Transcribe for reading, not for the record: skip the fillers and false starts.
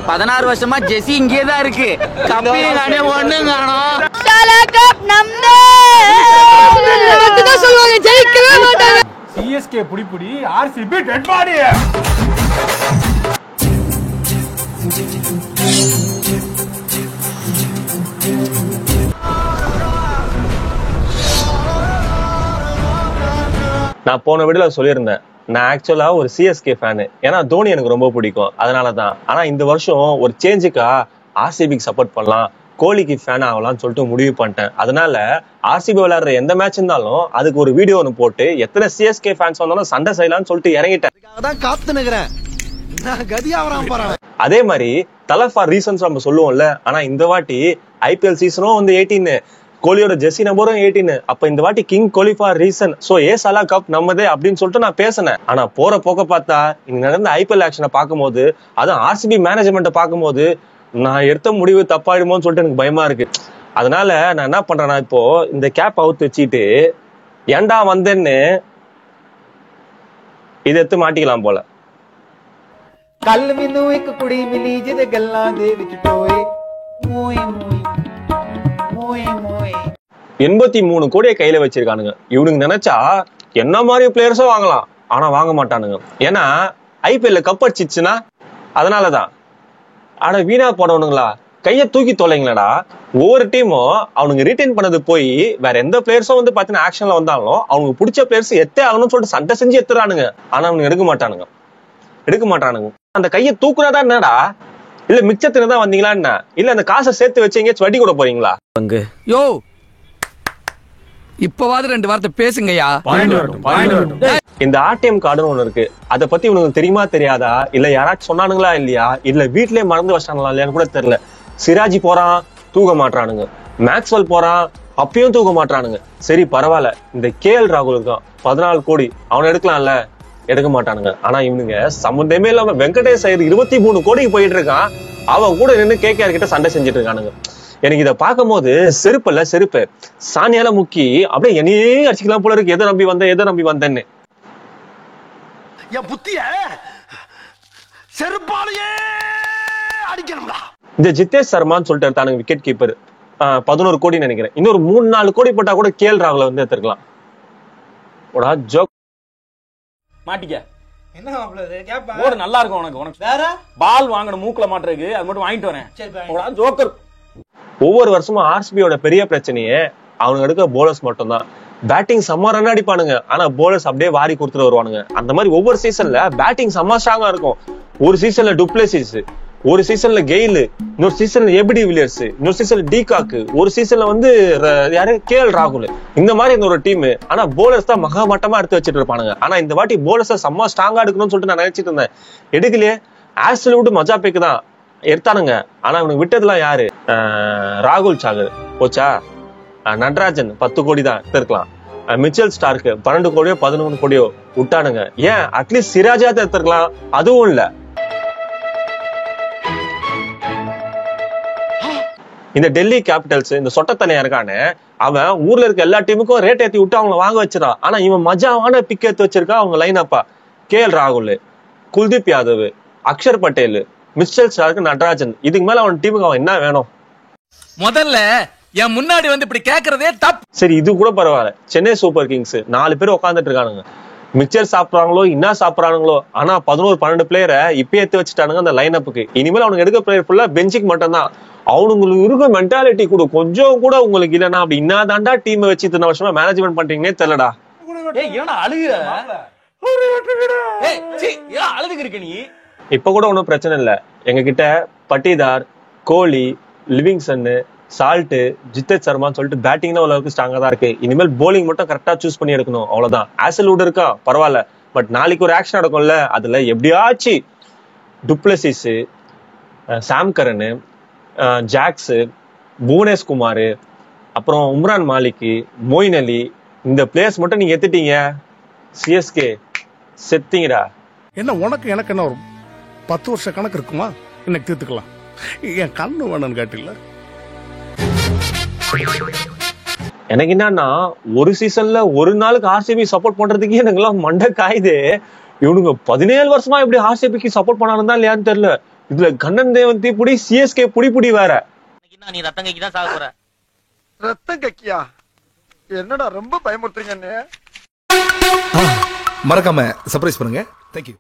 16 வருஷமா ஜெசி இங்கே தான் இருக்கு. கப்பியும் காணோம் ஒண்ணும் காணோம். சிஎஸ்கே புடி ஆர்சிபி டெட் பாடி. நான் போன வீடியோல சொல்லியிருந்தேன், நான் ஆக்சுவலா ஒரு சிஎஸ்கே ஃபேனு. ஏன்னா தோனி எனக்கு ரொம்ப பிடிக்கும், அதனாலதான். ஆனா இந்த வருஷம் ஒரு சேஞ்சுக்கா ஆர்சிபிக்கு சப்போர்ட் பண்ணலாம், கோலிக்கு ஃபேன் ஆகலாம்னு சொல்லிட்டு முடிவு பண்ணிட்டேன். அதனால ஆர்சிபி விளையாடுற எந்த மேட்ச் இருந்தாலும் அதுக்கு ஒரு வீடியோ ஒன்று போட்டு எத்தனை சிஎஸ்கே ஃபேன்ஸ் வந்தாலும் சண்டை செய்யலாம்னு சொல்லிட்டு இறங்கிட்டேன். அதே மாதிரி தலை ஃபார் ரீசன்ஸ் நம்ம சொல்லுவோம்ல, ஆனா இந்த வாட்டி ஐபிஎல் சீசனும் வந்து 18, கோலியோட ஜெர்சி நம்பரும் 18. அப்ப இந்த வாட்டி king Kohli for reason, so ஏ சலா கப் நம்மதே அப்படின்னு சொல்லிட்டு நான் பேசினேன். ஆனா போற போக்க பார்த்தா இங்க நடந்த ஐபிஎல் ஆக்ஷனை பார்க்கும்போது, அதுவும் ஆர்சிபி மேனேஜ்மெண்ட்டை பார்க்கும்போது நான் எடுத்த முடிவு தப்பாயிடுமோன்னு சொல்லிட்டு எனக்கு பயமா இருக்கு. அதனால நான் என்ன பண்றேன்னா, இப்போ இந்த கேப் அவுத்து வச்சுட்டு ஏண்டா வந்தேன்னு இதை எடுத்து மாட்டிக்கலாம் போல. ਕੱਲ ਮੈਨੂੰ ਇੱਕ ਕੁੜੀ ਮਿਲੀ ਜਿਹਦੇ ਗੱਲਾਂ ਦੇ ਵਿੱਚ ਟੋਏ ਮੋਏ மோயே மோயே 83 கோடியை கையில வச்சிருக்கானுங்க. இவனுங்க நினைச்சா என்ன மாதிரி பிளேயர்ஸும் வாங்கலாம், ஆனா வாங்க மாட்டானுங்க. ஏன்னா ஐபிஎல்ல கப் அடிச்சிச்சுன்னா அதனாலதான். ஆனா வீணா போனவனுங்களா, கையை தூக்கி தொலைங்களடா. ஒவ்வொரு டீமும் அவனுங்க ரீட்டைன் பண்ணது போய் வேற எந்த பிளேயர்ஸும் வந்து பாத்தீங்கன்னா ஆக்ஷன்ல வந்தாலும் அவங்க பிடிச்ச பிளேயர்ஸ் எத்தே ஆகணும்னு சொல்லிட்டு சண்டை செஞ்சு எத்துறானுங்க. ஆனா அவனுங்க எடுக்க மாட்டானுங்க. அந்த கையை தூக்குறதா என்னடா, இல்ல மிச்சத்துல தான் வந்தீங்களா என்ன, இல்ல அந்த காசை சேர்த்து வச்சு எங்கேயாச்சும் வட்டி கூட போறீங்களா? யோ இப்பவாது 2 வார்த்தை பேசுங்கய்யா. இந்த ஆர்டிஎம் கார்டுன்னு ஒண்ணு இருக்கு, அதை பத்தி உனக்கு தெரியுமா தெரியாதா, இல்ல யாராச்சும் சொன்னானுங்களா இல்லையா, இல்ல வீட்லயே மறந்து வச்சானுங்களா இல்லையான்னு கூட தெரியல. சிராஜி போறான் தூக்க மாட்டானுங்க, மேக்ஸ்வெல் போறான் அப்பயும் தூக்க மாட்டானுங்க. சரி பரவாயில்ல, இந்த கேஎல் ராகுல் இருக்கான் 14 கோடி, அவனை எடுக்கலாம்ல, எடுக்க மாட்டானுங்க. ஆனா இவனுங்க சம்பந்தமே இல்லாம வெங்கடேஷ் ஐயர் 23 கோடிக்கு போயிட்டு இருக்கான், அவன் கூட நின்று கேகேஆர் கிட்ட சண்டை செஞ்சுட்டு இருக்கானுங்க. எனக்கு இதை பார்க்கும் போது செருப்பு சாணியால முக்கி அப்படியே என்னையே அடிச்சுக்கலாம் போல இருக்கு. எதை நம்பி வந்தேன்னு என் புத்திய செருப்பாலேயே அடிக்கணும்டா. இந்த ஜித்தேஷ் சர்மான்னு சொல்லிட்டு எடுத்தானுங்க விக்கெட் கீப்பர், 11 கோடி நினைக்கிறேன். இன்னொரு 3-4 கோடி போட்டா கூட கேஎல் ராகுல வந்து எடுத்துருக்கலாம். ஜோக் மாட்டிக்க என்ன மாப்ளது கேப்பா ஓடு நல்லா இருக்கும். உனக்கு வேற பால் வாங்கணும் மூக்குல மாட்டறதுக்கு, அது மட்டும் வாங்கிட்டு வரேன். சரி ஜோக்கர். ஒவ்வொரு வருஷமும் ஆர்சிபியோட பெரிய பிரச்சனையே அவனுங்க எடுக்க போலர்ஸ் மட்டும் தான். பேட்டிங் செம்ம ரன் அடிப்பானுங்க, ஆனா போலர்ஸ் அப்படியே வாரி கொடுத்துட்டு வருவானுங்க. அந்த மாதிரி ஒவ்வொரு சீசன்ல பேட்டிங் செம்ம ஸ்ட்ராங்கா இருக்கும். ஒரு சீசன்ல டுப்ளேசிஸ், ஒரு சீசன்ல கெயில், இன்னொரு சீசன்ல ஏபி டிவிலியர்ஸ், இன்னொரு சீசன்ல டீகாக், ஒரு சீசன்ல வந்து யாரு கேஎல் ராகுல். இந்த மாதிரி இந்த ஒரு டீம். ஆனா போலர்ஸ் தான் மகாமட்டமா எடுத்து வச்சுட்டு இருப்பானுங்க. ஆனா இந்த வாட்டி போலர்ஸ் செம்ம ஸ்ட்ராங்கா எடுக்கணும்னு சொல்லிட்டு நான் நினைச்சிட்டு இருந்தேன். எடுக்கலையே. ஆஸ்ட்ரேலியா விட்டு மஜாபேக்கு தான் எடுத்தானுங்க, ஆனா இவனுக்கு விட்டதுலாம் யாரு, ராகுல் சாகர் போச்சா, நட்ராஜன் 10 கோடி தான் எடுத்திருக்கலாம், மிச்சல் ஸ்டார்க்கு 12 கோடியோ 13 கோடியோ விட்டானுங்க. ஏன் அட்லீஸ்ட் சிராஜாவது எடுத்திருக்கலாம், அதுவும் இல்ல. இந்த டெல்லி கேபிட்டல்ஸ் இந்த சொட்டத்தனையா இருக்கானு, அவன் ஊர்ல இருக்க எல்லா டீமுக்கும் ரேட் ஏத்தி விட்டு அவங்க வாங்க வச்சிடான். ஆனா இவன் மஜாவான பிக் எடுத்து வச்சிருக்கான். அவங்க லைன் அப்பா கேஎல் ராகுல், குல்தீப் யாதவ், அக்ஷர் பட்டேல், மிச்சல் ஸ்டார்க்கு, நட்ராஜன். இதுக்கு மேல அவன் டீமுக்கு அவன் என்ன வேணும்? முதல்ல என் முன்னாடி வந்து இப்படி கேக்குறதே தப்பு. சரி இது கூட பரவாயில்ல, சென்னை சூப்பர் கிங்ஸ் 4 பேர் உட்காந்துட்டு இருக்கானுங்க. மிச்சர் சாப்பிடுறாங்களோ என்ன சாப்பிடுறானுங்களோ, ஆனா 11-12 பிளேயரை இப்ப ஏத்து வச்சுட்டானுங்க அந்த லைன் அப்புக்கு. இனிமேல் அவனுக்கு எடுக்க பிளேயர் ஃபுல்லா பெஞ்சுக்கு மட்டும் தான். அவனுங்களுக்கு இருக்க மென்டாலிட்டி கூட கொஞ்சம் கூட உங்களுக்கு இல்லைன்னா அப்படி இன்னாதாண்டா டீம் வச்சு இத்தனை வருஷமா மேனேஜ்மெண்ட் பண்றீங்கன்னே தெரியலடா. அழுதுக்கு இருக்க நீ. இப்ப கூட ஒன்னும் பிரச்சனை இல்ல, எங்க கிட்ட பட்டிதார், கோலி, லிவிங்ஸ்டன், சால்ட், ஜித்தேஷ் சர்மான்னு சொல்லிட்டு பேட்டிங் தான் அளவுக்கு ஸ்ட்ராங்கா தான் இருக்கு. இனிமேல் போலிங் மட்டும் கரெக்டா சூஸ் பண்ணி எடுக்கணும், அவ்வளவுதான். ஆசல்வுட் இருக்கா பரவாயில்ல, பட் நாளைக்கு ஒரு ஆக்ஷன் நடக்கும்ல, அதுல எப்படியாச்சு டுப்ளசிஸ், சாம் கரன், ஜாக்ஸ், புவனேஷ் குமார், அப்புறம் உம்ரான் மாலிக், மொயின் அலி, இந்த பிளேயர்ஸ் மட்டும் நீங்க எடுத்துட்டீங்க, சிஎஸ்கே செத்தீங்கடா. என்ன உனக்கு எனக்கு என்ன வரும்? 10 வருஷ கணக்கு இருக்குமா? இன்னைக்கு தீர்த்துக்கலாம். என் கண்ணு வேணும்னு கேட்டில்ல. எனக்கு என்னன்னா, ஒரு சீசன்ல ஒரு நாளுக்கு ஆர்சிபி சப்போர்ட் பண்றதுக்கு எனக்கு எல்லாம் மண்டை காயுது. இவனுங்க 17 வருஷமா எப்படி ஆர்சிபிக்கு சப்போர்ட் பண்ணாலும் தான் இல்லையான்னு தெரியல. இதுல கண்ணன் தேவன் தீப்புடி, சிஎஸ்கே புடி வேற. நீ ரத்தம் கைக்கு தான் சாக போற. ரத்தம் கக்கியா? என்னடா ரொம்ப பயமுறுத்துறீங்க. மறக்காம சர்ப்ரைஸ் பண்ணுங்க. தேங்க்யூ.